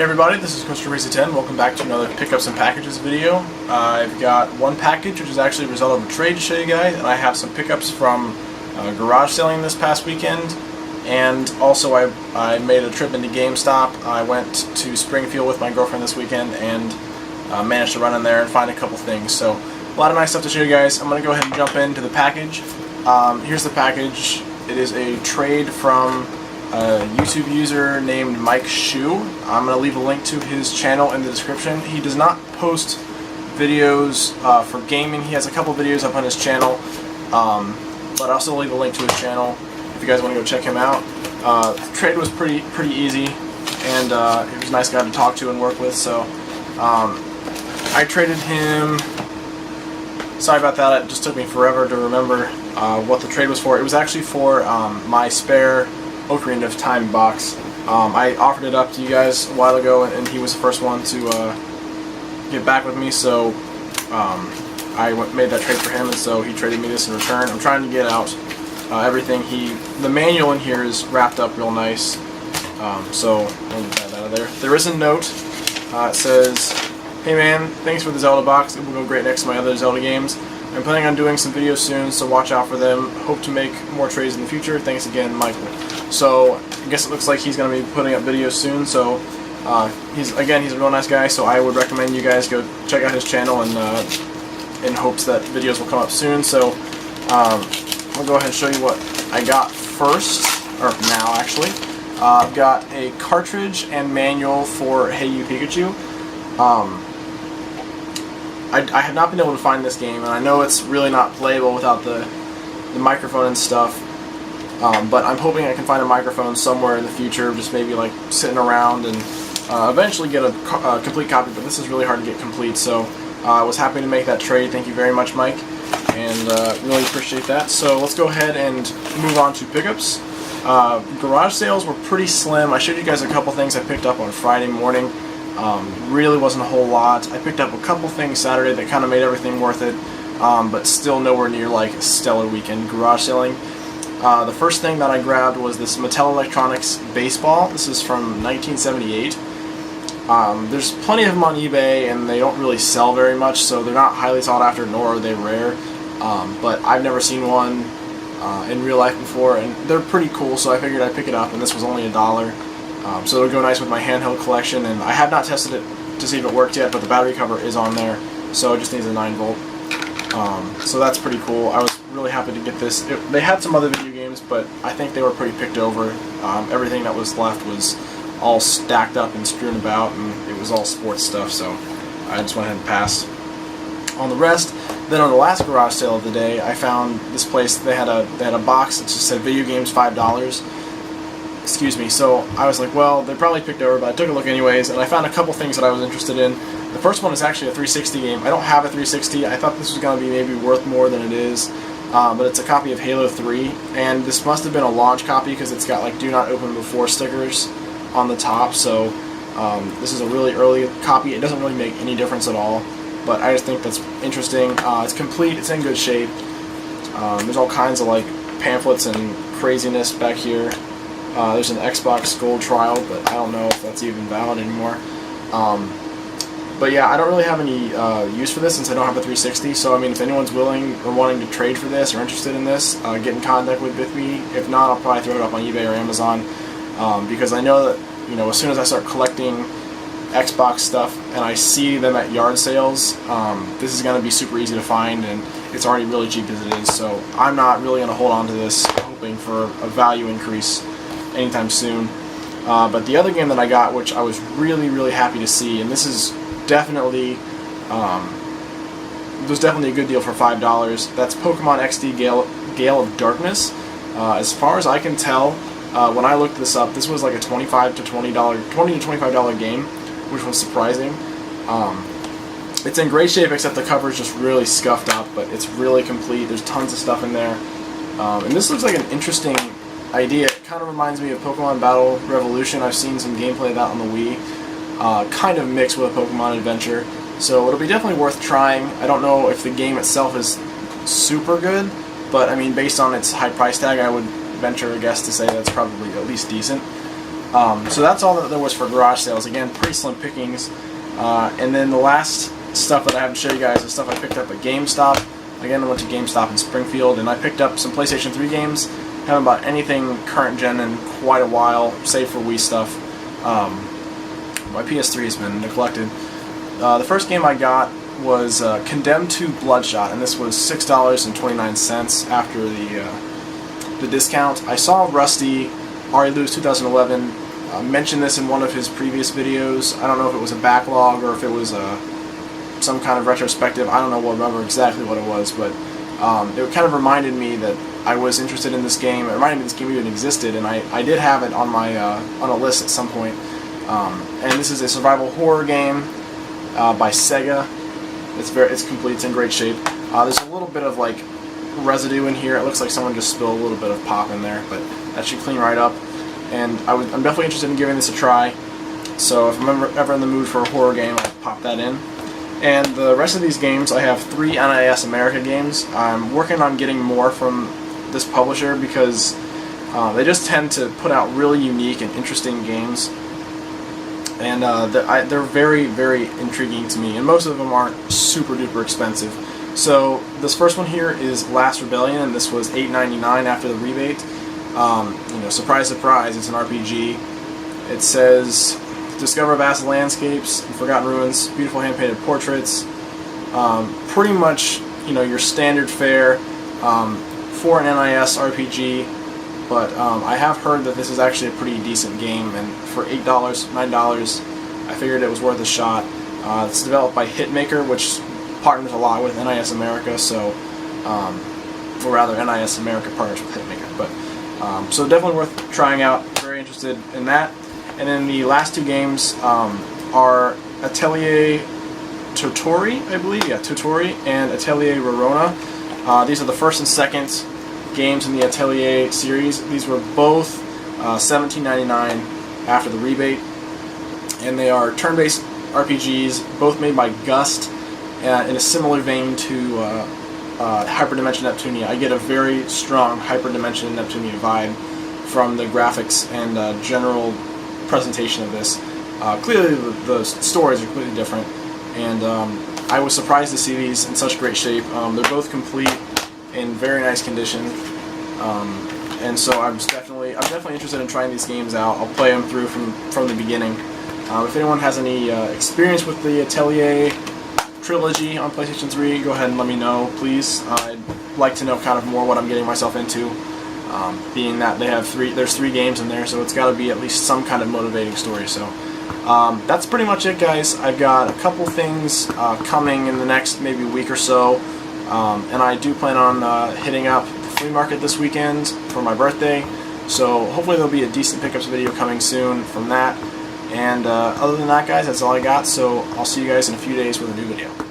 Hey everybody, this is Coaster Racer 10. Welcome back to another Pickups and Packages video. I've got one package, which is actually a result of a trade to show you guys, and I have some pickups from garage selling this past weekend. And also I made a trip into GameStop. I went to Springfield with my girlfriend this weekend and managed to run in there and find a couple things. So a lot of nice stuff to show you guys. I'm going to go ahead and jump into the package. Here's the package. It is a trade from a YouTube user named Mike Shu. I'm going to leave a link to his channel in the description. He does not post videos for gaming. He has a couple videos up on his channel, but I'll also leave a link to his channel if you guys want to go check him out. The trade was pretty easy, and he was a nice guy to talk to and work with, so I traded him. Sorry about that, it just took me forever to remember what the trade was for. It was actually for my spare Ocarina of Time box. I offered it up to you guys a while ago, and he was the first one to get back with me, so I made that trade for him, and so he traded me this in return. I'm trying to get out everything. The manual in here is wrapped up real nice, so I'll get that out of there. There is a note. It says, "Hey man, thanks for the Zelda box. It will go great next to my other Zelda games. I'm planning on doing some videos soon, so watch out for them. Hope to make more trades in the future. Thanks again, Michael." So I guess it looks like he's going to be putting up videos soon. So he's a real nice guy. So I would recommend you guys go check out his channel, and in hopes that videos will come up soon. So I'll go ahead and show you what I got first, or now actually. I've got a cartridge and manual for Hey You Pikachu. I have not been able to find this game, and I know it's really not playable without the microphone and stuff, but I'm hoping I can find a microphone somewhere in the future, just maybe like sitting around, and eventually get a complete copy, but this is really hard to get complete, so I was happy to make that trade. Thank you very much, Mike, and really appreciate that. So let's go ahead and move on to pickups. Garage sales were pretty slim. I showed you guys a couple things I picked up on Friday morning. Really wasn't a whole lot. I picked up a couple things Saturday that kind of made everything worth it, but still nowhere near like a stellar weekend garage selling. The first thing that I grabbed was this Mattel Electronics Baseball. This is from 1978. There's plenty of them on eBay, and they don't really sell very much, so they're not highly sought after, nor are they rare. But I've never seen one in real life before, and they're pretty cool, so I figured I'd pick it up, and this was only $1. So it'll go nice with my handheld collection, and I have not tested it to see if it worked yet, but the battery cover is on there, so it just needs a 9-volt. So that's pretty cool. I was really happy to get this. They had some other video games, but I think they were pretty picked over. Everything that was left was all stacked up and strewn about, and it was all sports stuff, so I just went ahead and passed on the rest. Then on the last garage sale of the day, I found this place. They had a box that just said video games $5. Excuse me. So I was like, well, they probably picked over, but I took a look anyways, and I found a couple things that I was interested in. The first one is actually a 360 game. I don't have a 360. I thought this was going to be maybe worth more than it is, but it's a copy of Halo 3, and this must have been a launch copy because it's got like "Do Not Open Before" stickers on the top. So this is a really early copy. It doesn't really make any difference at all, but I just think that's interesting. It's complete. It's in good shape. There's all kinds of like pamphlets and craziness back here. There's an Xbox Gold trial, but I don't know if that's even valid anymore. But yeah, I don't really have any use for this since I don't have a 360, so I mean, if anyone's willing or wanting to trade for this or interested in this, get in contact with me. If not, I'll probably throw it up on eBay or Amazon, because I know that, you know, as soon as I start collecting Xbox stuff and I see them at yard sales, this is going to be super easy to find, and it's already really cheap as it is, so I'm not really going to hold on to this hoping for a value increase anytime soon. But the other game that I got, which I was really happy to see, and this is definitely a good deal for $5. That's Pokemon XD Gale of Darkness. As far as I can tell, when I looked this up, this was like a $20 to $25 game, which was surprising. It's in great shape, except the cover is just really scuffed up, but it's really complete. There's tons of stuff in there, and this looks like an interesting idea. It kind of reminds me of Pokemon Battle Revolution. I've seen some gameplay of that on the Wii, kind of mixed with a Pokemon adventure, so it'll be definitely worth trying. I don't know if the game itself is super good, but I mean, based on its high price tag, I would venture a guess to say that's probably at least decent. So that's all that there was for garage sales. Again, pretty slim pickings. And then the last stuff that I have to show you guys is stuff I picked up at GameStop. Again, I went to GameStop in Springfield, and I picked up some PlayStation 3 games. Haven't bought anything current gen in quite a while, save for Wii stuff. My PS3 has been neglected. The first game I got was Condemned to Bloodshot, and this was $6.29 after the discount. I saw Rusty, Ari Lewis 2011, mention this in one of his previous videos. I don't know if it was a backlog or if it was some kind of retrospective. I don't remember exactly what it was, but it kind of reminded me that I was interested in this game. It reminded me this game even existed, and I did have it on my on a list at some point. And this is a survival horror game by Sega. It's complete. It's in great shape. There's a little bit of like residue in here. It looks like someone just spilled a little bit of pop in there, but that should clean right up. And I'm definitely interested in giving this a try. So if I'm ever in the mood for a horror game, I'll pop that in. And the rest of these games, I have 3 NIS America games. I'm working on getting more from this publisher because they just tend to put out really unique and interesting games. And they're very, very intriguing to me. And most of them aren't super duper expensive. So this first one here is Last Rebellion, and this was $8.99 after the rebate. Surprise, surprise, it's an RPG. It says, discover vast landscapes and forgotten ruins, beautiful hand-painted portraits. Pretty much, your standard fare for an NIS RPG. But I have heard that this is actually a pretty decent game, and for $8, $9, I figured it was worth a shot. It's developed by Hitmaker, which partners a lot with NIS America, so, or rather NIS America partners with Hitmaker. But so definitely worth trying out. Very interested in that. And then the last 2 games are Atelier Totori, I believe, yeah, Totori, and Atelier Rorona. These are the first and second games in the Atelier series. These were both $17.99 after the rebate, and they are turn-based RPGs, both made by Gust, in a similar vein to Hyperdimension Neptunia. I get a very strong Hyperdimension Neptunia vibe from the graphics and general presentation of this. Clearly the stories are completely different, and I was surprised to see these in such great shape. They're both complete, in very nice condition, and so I'm definitely interested in trying these games out. I'll play them through from the beginning. If anyone has any experience with the Atelier trilogy on PlayStation 3, go ahead and let me know, please. I'd like to know kind of more what I'm getting myself into, being that there's 3 games in there, so it's got to be at least some kind of motivating story. So that's pretty much it, guys. I've got a couple things coming in the next maybe week or so. And I do plan on hitting up the flea market this weekend for my birthday, so hopefully there'll be a decent pickups video coming soon from that. And other than that, guys, that's all I got, so I'll see you guys in a few days with a new video.